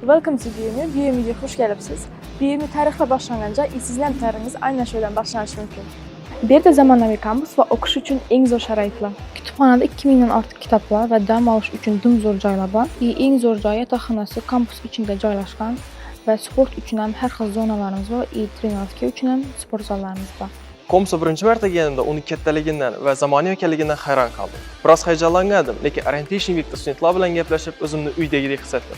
Welcome to BMU. BMU'ya hoş geldiniz. BMU tarixle başlanğanca işsizlik imtihanınız aynan şöydən başlanışı mümkün. Bir yerdə zamanlavi kampus və oxuş üçün ən zor şəraitlər. Kütüpxanada 2000-dən artıq kitablar və dəm alış üçün dümzor caylar var. Ən zor cay yataqxanası kampus içində yerləşən və sport üçün həm hər xil zonalarımız var, trenировка üçün həm sport zallarımız var. Komsa birinchi marta kelganimda uning kattaligidan va zamoniy ekanligidan hayron qoldim. Biroz hayajonlangandim, lekin orientation weekda studentlar bilan gaplashib o'zimni uydagidek his etdim.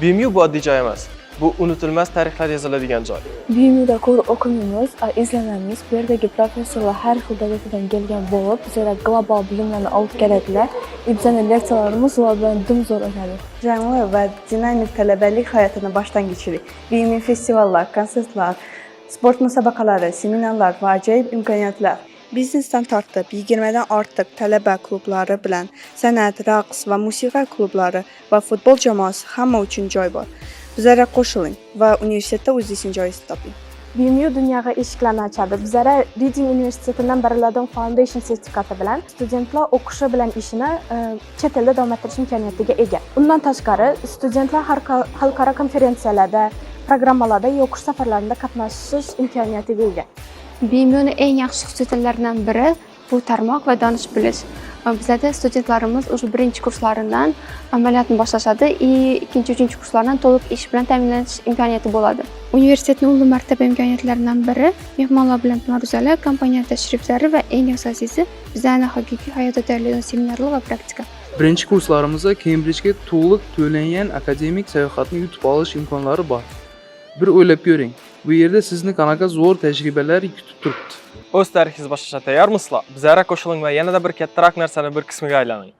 BMU bu oddiy joy emas. Bu unutilmas tarixlar yoziladigan joy. BMU'da okumimiz, izlememiz, bu yerdagi professorlar har xil davlatdan kelgan bo'lib, bizga global bilimlarni olib keladilar. Bizning leksiyalarimiz ular bilan dumzor o'tadi. Canlı və dinamik tələbəlik həyatını başdan keçirik. BMU festivallar, konsertlar, sport müsabaqaları, seminarlar və acaib imkaniyyətlər. Biznesdən tartıb 20-dən artıq tələbə klubları bilən sənət, rəqs və musiqi klubları və futbol cəmiyyəti hamı üçün joy var. Bizlərə qoşulun və universitetdə o'zingizning joyingizni toping. BMU dunyoga eshiklarini ochadi. Bizlara Reading universitetidan beriladigan Foundation sertifikati bilan studentlar o'qishi bilan ishini chet elda davom ettirish imkoniyatiga ega. Undan tashqari, studentlar xalqaro konferensiyalarda, programmalarda, o'qish safarlarida qatnashish imkoniyatiga ega. BMU'nun en yaxshi xususiyatlaridan biri bu tarmoq va donish bilish. Bizlarda studentlarimiz o'sha birinchi kurslaridan amaliyotni boshlashadi, ikkinchi, uchinchi kurslardan to'liq ish bilan ta'minlanish imkoniyati bo'ladi. Universitetning ulu martaba imkoniyatlaridan biri mehmonlar bilan ma'ruzalar, kompaniya tashriflari va eng asosiysi bizlarni haqiqiy hayotda tayyorlaydigan seminarlar va praktika. Birinchi kurslarımızda Cambridge'ga to'liq to'langan akademik sayohatni yutib olish imkonlari bor. Bir o'ylab ko'ring. Bu yerda sizni qanaqa zo'r tajribalar kutib turibdi. O'z tarixingizni boshlashga tayyormisizlar? Bizlarga qo'shiling va yanada bir kattaroq narsani bir qismiga aylaning.